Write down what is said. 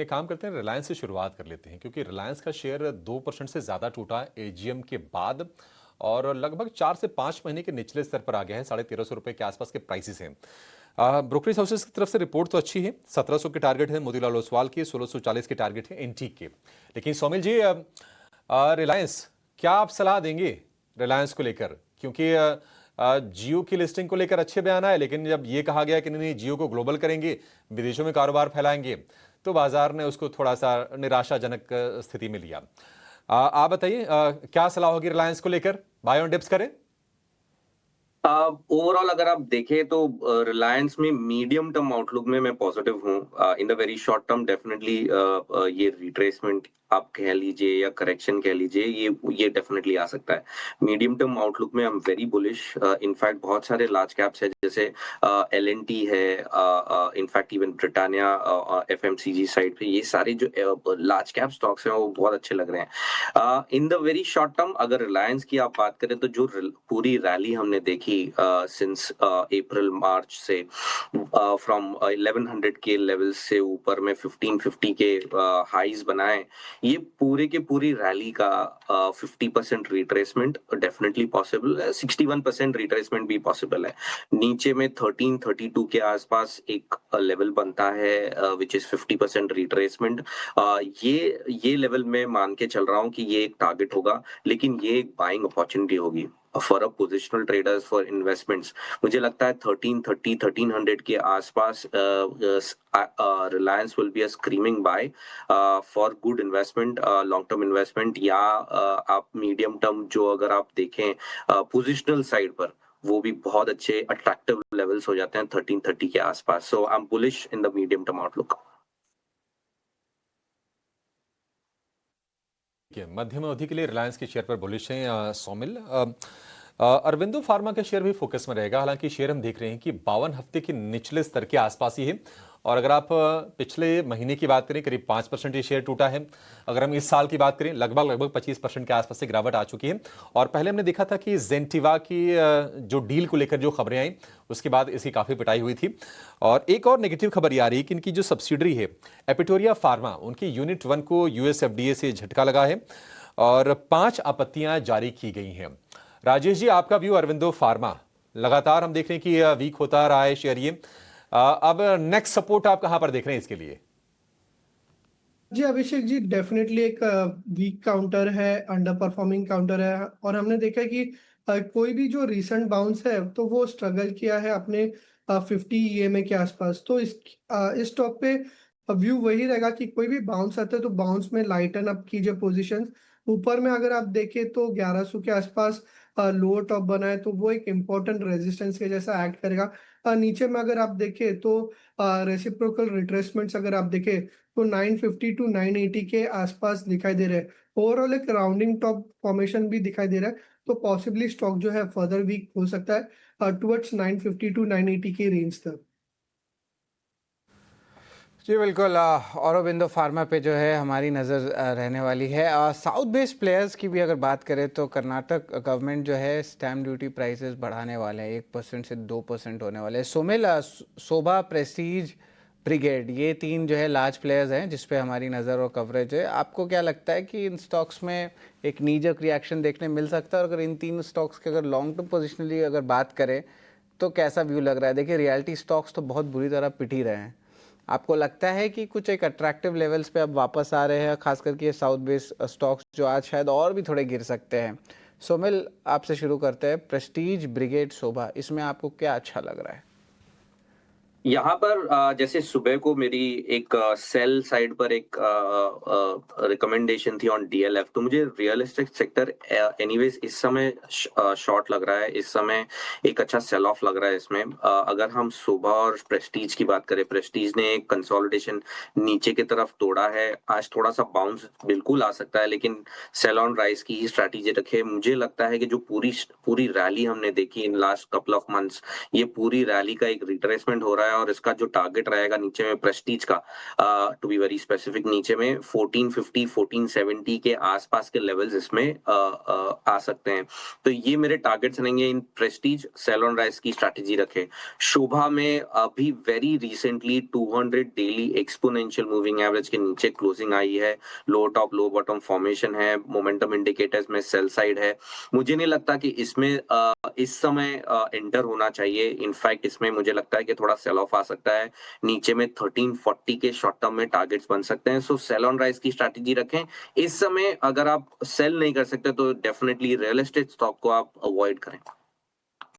एक काम करते हैं, रिलायंस से शुरुआत कर लेते हैं क्योंकि रिलायंस का शेयर 2% से ज़्यादा टूटा एजीएम के बाद और लगभग 4 से 5 महीने के निचले स्तर पर आ गया है। 1350 रुपए के आसपास के प्राइसेस हैं। ब्रोकरेज हाउसेस की तरफ से रिपोर्ट तो अच्छी है। 1700 के टारगेट है मोतीलाल ओसवाल के, 1640 के टारगेट है एंटीक के। लेकिन सोमिल जी, रिलायंस, क्या आप सलाह देंगे रिलायंस को लेकर? क्योंकि जियो की लिस्टिंग को लेकर अच्छे बयान आए, लेकिन जब ये कहा गया कि नहीं, जियो को ग्लोबल करेंगे, विदेशों में कारोबार फैलाएंगे, तो बाजार ने उसको थोड़ा सा निराशाजनक स्थिति में लिया। आप बताइए, क्या सलाह होगी रिलायंस को लेकर? बाय ऑन डिप्स करें? ओवरऑल अगर आप देखें तो रिलायंस में मीडियम टर्म आउटलुक में मैं पॉजिटिव हूँ। In the very short term definitely ये रिट्रेसमेंट आप कह लीजिए या करेक्शन कह लीजिए, ये डेफिनेटली आ सकता है। मीडियम टर्म आउटलुक में I am very bullish. In fact बहुत सारे लार्ज कैप्स है, जैसे एलएनटी है, in fact even Britannia, FMCG side पे ये सारे जो लार्ज कैप स्टॉक्स हैं वो बहुत अच्छे लग रहे हैं। In the very short term अगर रिलायंस की आप बात करें तो जो पूरी रैली हमने देखी सिंस अप्रैल मार्च से, फ्रॉम 1100 के लेवल से ऊपर में 1550 के हाईज बनाए, ये पूरे के पूरी रैली का 50% रिट्रेसमेंट डेफिनेटली पॉसिबल है, 61% रिट्रेसमेंट भी पॉसिबल है। नीचे में 1332 के आसपास एक लेवल बनता है विच इज 50% रिट्रेसमेंट। ये लेवल में मान के चल रहा हूँ कि ये एक टारगेट होगा, लेकिन ये एक बाइंग अपॉर्चुनिटी होगी for a positional traders for investments. मुझे लगता है 1330 1300 के आसपास Reliance will be a screaming buy for good investment, long term investment, या आप मीडियम टर्म जो अगर आप देखें पोजिशनल साइड पर, वो भी बहुत अच्छे अट्रैक्टिव लेवल्स हो जाते हैं 1330 के आसपास। So I am bullish in the medium term outlook. ठीक है, मध्यम अवधि के लिए रिलायंस के शेयर पर बुलिश हैं सोमिल। अरविंदो फार्मा का शेयर भी फोकस में रहेगा। हालांकि शेयर हम देख रहे हैं कि 52 हफ्ते के निचले स्तर के आसपास ही है। और अगर आप पिछले महीने की बात करें, करीब 5% ये शेयर टूटा है। अगर हम इस साल की बात करें, लगभग 25% के आसपास से गिरावट आ चुकी है। और पहले हमने देखा था कि जेंटिवा की जो डील को लेकर जो खबरें आई, उसके बाद इसकी काफी पिटाई हुई थी। और एक और नेगेटिव खबर ये आ रही है कि इनकी जो सब्सिडरी है एपिटोरिया फार्मा, उनकी यूनिट 1 को यूएस एफडीए से झटका लगा है और 5 आपत्तियां जारी की गई हैं। राजेश जी, आपका व्यू अरविंदो फार्मा? लगातार हम देख रहे हैं कि वीक होता रहा है शेयर ये। अब नेक्स्ट सपोर्ट आप कहां पर देख रहे हैं इसके लिए? जी अभिषेक जी, डेफिनेटली एक वीक काउंटर है, अंडर परफॉर्मिंग काउंटर है। और हमने देखा कि कोई भी जो रीसेंट बाउंस है तो वो स्ट्रगल किया है अपने 50 ईएमए के आसपास। तो इस स्टॉक पे व्यू वही रहेगा कि कोई भी बाउंस आता है तो बाउंस में लाइटन अप कीजिए पोजीशंस। ऊपर में अगर आप देखें तो 1100 के आसपास लोअर टॉप बना है, तो वो एक इम्पोर्टेंट रेजिस्टेंस के जैसा एक्ट करेगा। नीचे में अगर आप देखें तो रेसिप्रोकल रिट्रेसमेंट्स अगर आप देखें तो 950 टू 980 के आसपास दिखाई दे रहे हैं। ओवरऑल एक राउंडिंग टॉप फॉर्मेशन भी दिखाई दे रहा है, तो पॉसिबली स्टॉक जो है फर्दर वीक हो सकता है टुवर्ड्स 950 टू 980 की रेंज तक। जी बिल्कुल, औरोबिंदो फार्मा पे जो है हमारी नज़र रहने वाली है। साउथ बेस्ड प्लेयर्स की भी अगर बात करें तो कर्नाटक गवर्नमेंट जो है स्टैम्प ड्यूटी प्राइसेस बढ़ाने वाले हैं, 1% से 2% होने वाले हैं। सोमिल, शोभा, प्रेस्टीज, ब्रिगेड, ये 3 जो है लार्ज प्लेयर्स हैं जिस पे हमारी नज़र और कवरेज है। आपको क्या लगता है कि इन स्टॉक्स में एक नीजक रिएक्शन देखने मिल सकता है? और अगर इन 3 स्टॉक्स के अगर लॉन्ग टर्म पोजिशनली अगर बात करें तो कैसा व्यू लग रहा है? देखिए, रियलिटी स्टॉक्स तो बहुत बुरी तरह पिट ही रहे हैं। आपको लगता है कि कुछ एक अट्रैक्टिव लेवल्स पे अब वापस आ रहे हैं, खास करके ये साउथ बेस्ड स्टॉक्स जो आज शायद और भी थोड़े गिर सकते हैं? सोमिल, आपसे शुरू करते हैं। प्रेस्टीज, ब्रिगेड, शोभा, इसमें आपको क्या अच्छा लग रहा है? यहाँ पर जैसे सुबह को मेरी एक सेल साइड पर एक रिकमेंडेशन थी ऑन डीएलएफ, तो मुझे रियल एस्टेट सेक्टर एनीवेज इस समय शॉर्ट लग रहा है। इस समय एक अच्छा सेल ऑफ लग रहा है इसमें। अगर हम सुबह और प्रेस्टीज की बात करें, प्रेस्टीज ने एक कंसोलिडेशन नीचे की तरफ तोड़ा है, आज थोड़ा सा बाउंस बिल्कुल आ सकता है, लेकिन सेल ऑन राइज की ही स्ट्रैटेजी रखे। मुझे लगता है कि जो पूरी पूरी रैली हमने देखी in last couple of months, ये पूरी रैली का एक रिट्रेसमेंट हो रहा है है और इसका जो टारगेट रहेगा नीचे में प्रेस्टीज का, टू बी वेरी स्पेसिफिक, नीचे में 1450 1470 के आसपास के लेवल्स इसमें आ सकते हैं। तो ये मेरे टारगेट्स रहेंगे इन प्रेस्टीज, सेल ऑन राइज की स्ट्रैटेजी रखें। शोभा में अभी very recently 200 daily exponential moving average के नीचे क्लोजिंग आई है, लो टॉप लो बॉटम फॉर्मेशन है, मोमेंटम इंडिकेटर्स में सेल साइड है। मुझे नहीं लगता कि इसमें इस समय एंटर होना चाहिए। इनफैक्ट इसमें मुझे लगता है कि थोड़ा सेल ऑफ आ सकता है, नीचे में 1340 के शॉर्ट टर्म में टारगेट्स बन सकते हैं। सो सेल ऑन राइज की स्ट्रैटेजी रखें इस समय। अगर आप सेल नहीं कर सकते तो डेफिनेटली रियल एस्टेट स्टॉक को आप अवॉइड करें।